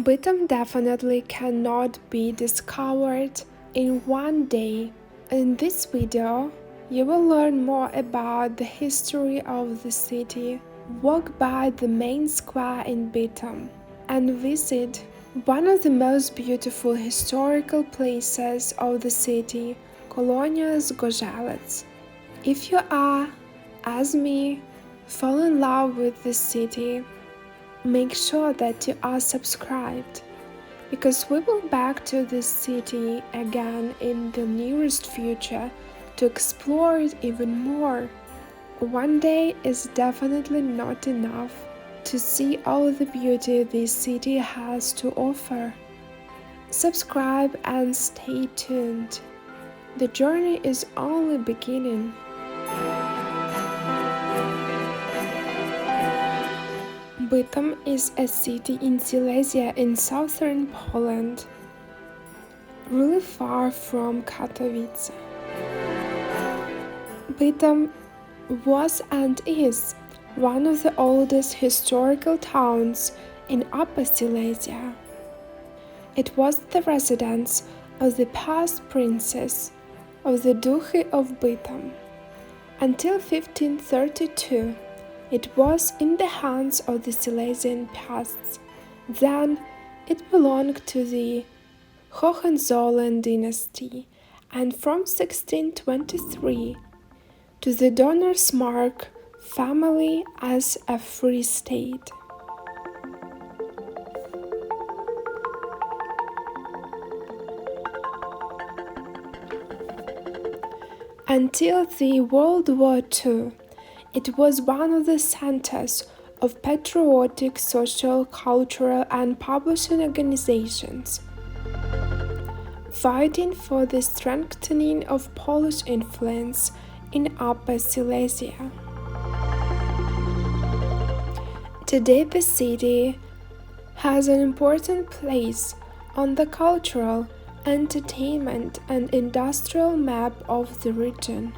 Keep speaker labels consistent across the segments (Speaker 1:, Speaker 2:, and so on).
Speaker 1: Bytom definitely cannot be discovered in one day. In this video, you will learn more about the history of the city, walk by the main square in Bytom, and visit one of the most beautiful historical places of the city, Kolonia Zgożelec. If you are, as me, fall in love with the city, make sure that you are subscribed, because we will back to this city again in the nearest future to explore it even more. One day is definitely not enough to see all the beauty this city has to offer. Subscribe and stay tuned. The journey is only beginning. Bytom is a city in Silesia in southern Poland, really far from Katowice. Bytom was and is one of the oldest historical towns in Upper Silesia. It was the residence of the past princes of the Duchy of Bytom. Until 1532, it was in the hands of the Silesian Piasts. Then it belonged to the Hohenzollern dynasty, and from 1623 to the Donnersmarck family as a free state. Until the World War II, it was one of the centers of patriotic social, cultural, and publishing organizations, fighting for the strengthening of Polish influence in Upper Silesia. Today, the city has an important place on the cultural, entertainment, and industrial map of the region.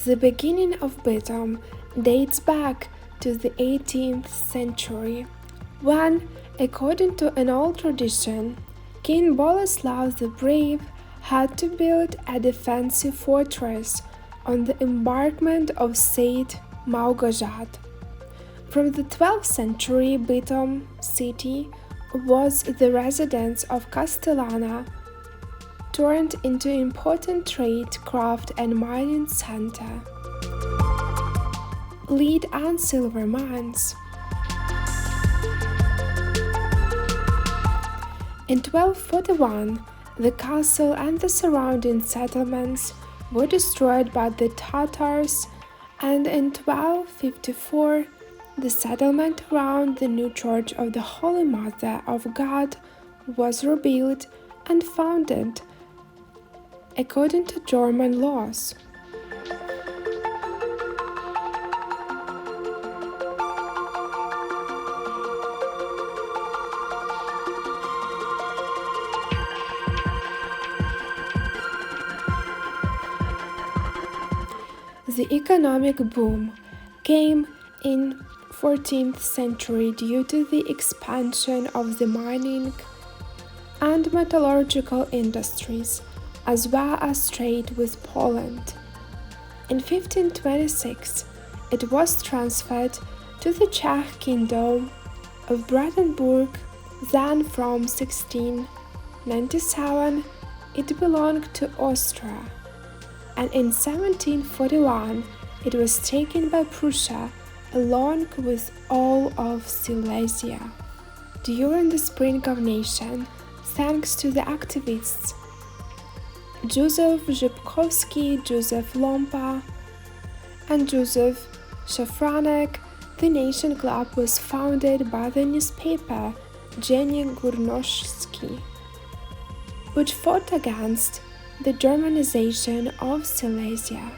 Speaker 1: The beginning of Bytom dates back to the 18th century, when, according to an old tradition, King Boleslav the Brave had to build a defensive fortress on the embankment of St. Małgorzat. From the 12th century, Bytom city was the residence of Castellana, turned into an important trade, craft, and mining center. Lead and silver mines. In 1241, the castle and the surrounding settlements were destroyed by the Tatars, and in 1254, the settlement around the new church of the Holy Mother of God was rebuilt and founded according to German laws. The economic boom came in 14th century due to the expansion of the mining and metallurgical industries, as well as trade with Poland. In 1526, it was transferred to the Czech Kingdom of Brandenburg. Then from 1697, it belonged to Austria, and in 1741, it was taken by Prussia along with all of Silesia. During the Spring of Nations, thanks to the activists Józef Rzepkowski, Józef Lompa, and Józef Szafranek, the Nation Club was founded by the newspaper Dzień Górnośląski, which fought against the Germanization of Silesia.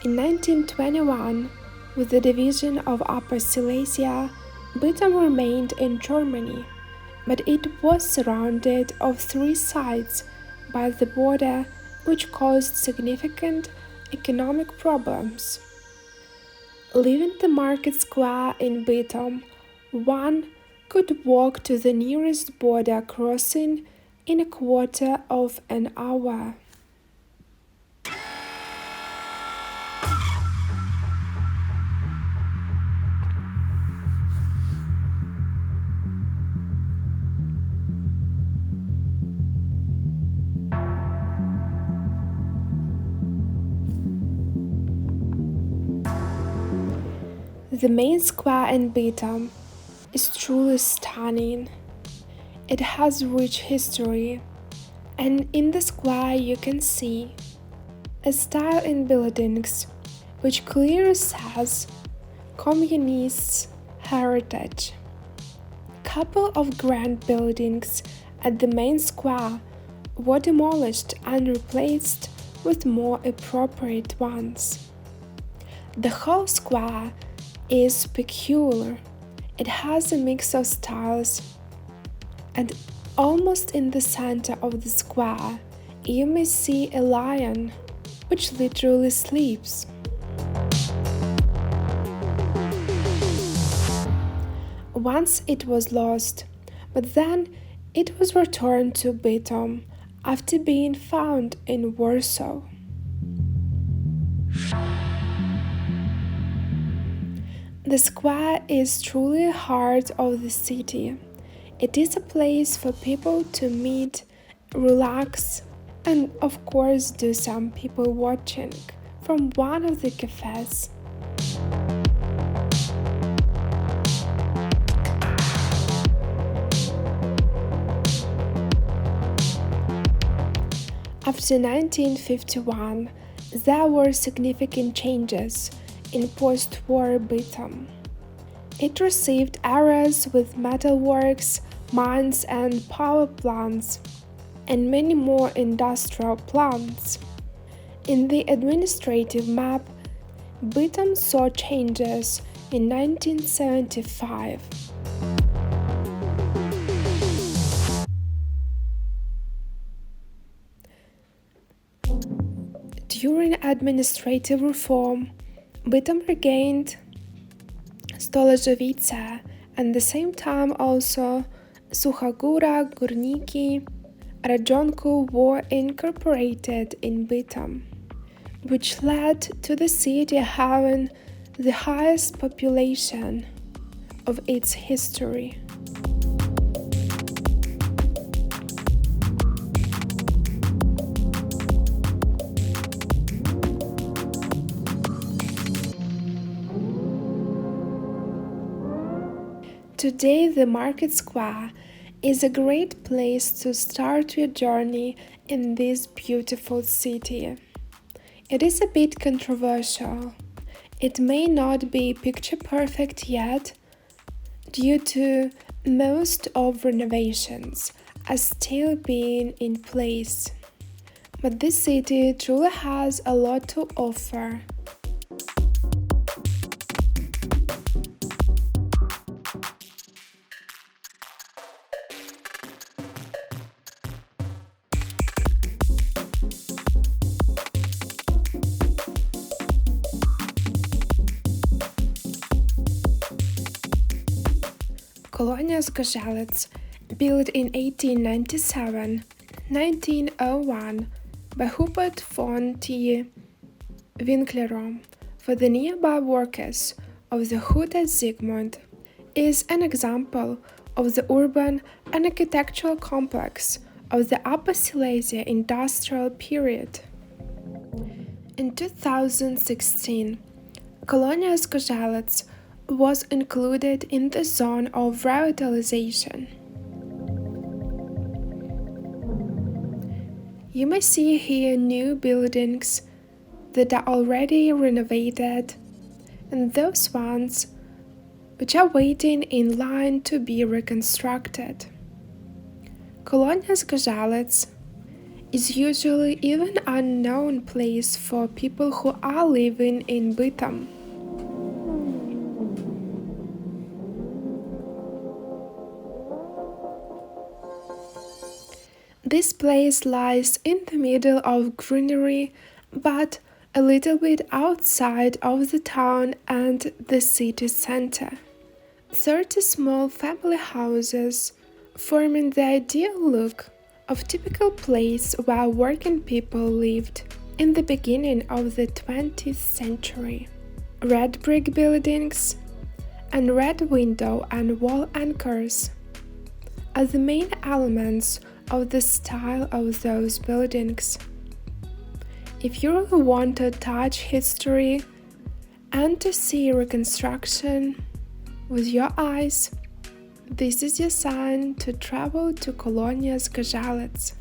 Speaker 1: In 1921, with the division of Upper Silesia, Bytom remained in Germany, but it was surrounded on three sides by the border, which caused significant economic problems. Leaving the market square in Bytom, one could walk to the nearest border crossing in a quarter of an hour. The main square in Bytom is truly stunning. It has rich history, and in the square you can see a style in buildings which clearly says Communist heritage. Couple of grand buildings at the main square were demolished and replaced with more appropriate ones. The whole square is peculiar. It has a mix of styles, and almost in the center of the square you may see a lion which literally sleeps. Once it was lost, but then it was returned to Bytom after being found in Warsaw. The square is truly the heart of the city. It is a place for people to meet, relax, and of course do some people watching from one of the cafes. After 1951, there were significant changes in post-war Bytom. It received areas with metalworks, mines and power plants, and many more industrial plants. In the administrative map, Bytom saw changes in 1975. During administrative reform, Bytom regained Stoleszowice and at the same time also Sucha Góra, Górniki, Radzionków were incorporated in Bytom, which led to the city having the highest population of its history. Today, the market square is a great place to start your journey in this beautiful city. It is a bit controversial. It may not be picture perfect yet due to most of renovations are still being in place. But this city truly has a lot to offer. Kolonia Zgożelec, built in 1897-1901 by Hubert von T. Winklerom for the nearby workers of the Huta Zygmunt, is an example of the urban and architectural complex of the Upper Silesia industrial period. In 2016, Kolonia Zgożelec was included in the zone of revitalization. You may see here new buildings that are already renovated and those ones which are waiting in line to be reconstructed. Kolonia Zgożelec is usually even an unknown place for people who are living in Bytom. This place lies in the middle of greenery, but a little bit outside of the town and the city center. 30 small family houses forming the ideal look of typical place where working people lived in the beginning of the 20th century. Red brick buildings and red window and wall anchors are the main elements of the style of those buildings. If you really want to touch history and to see reconstruction with your eyes, this is your sign to travel to Kolonia Zgożelec.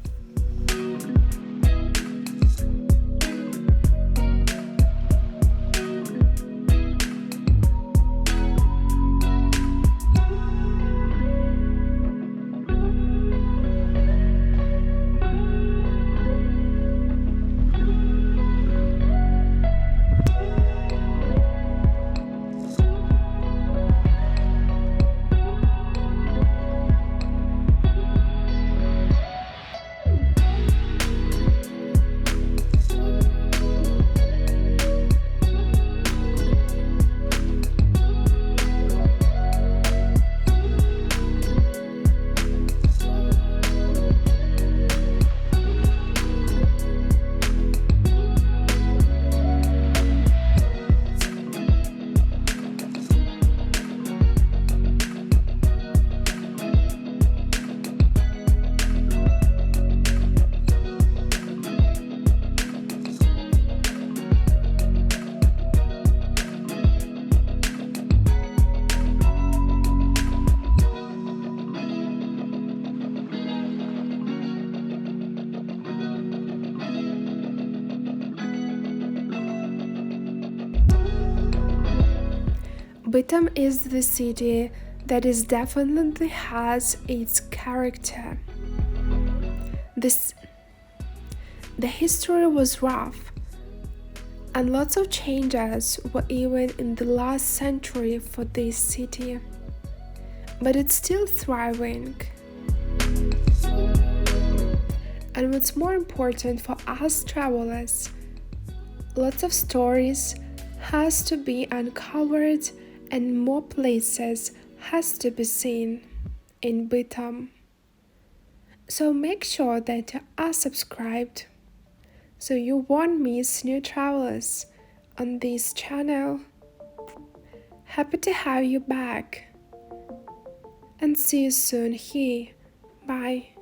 Speaker 1: Bytom is the city that is definitely has its character. The history was rough, and lots of changes were even in the last century for this city, but it's still thriving. And what's more important for us travelers, lots of stories has to be uncovered and more places has to be seen in Bytom. So make sure that you are subscribed so you won't miss new travelers on this channel. Happy to have you back and see you soon here. Bye.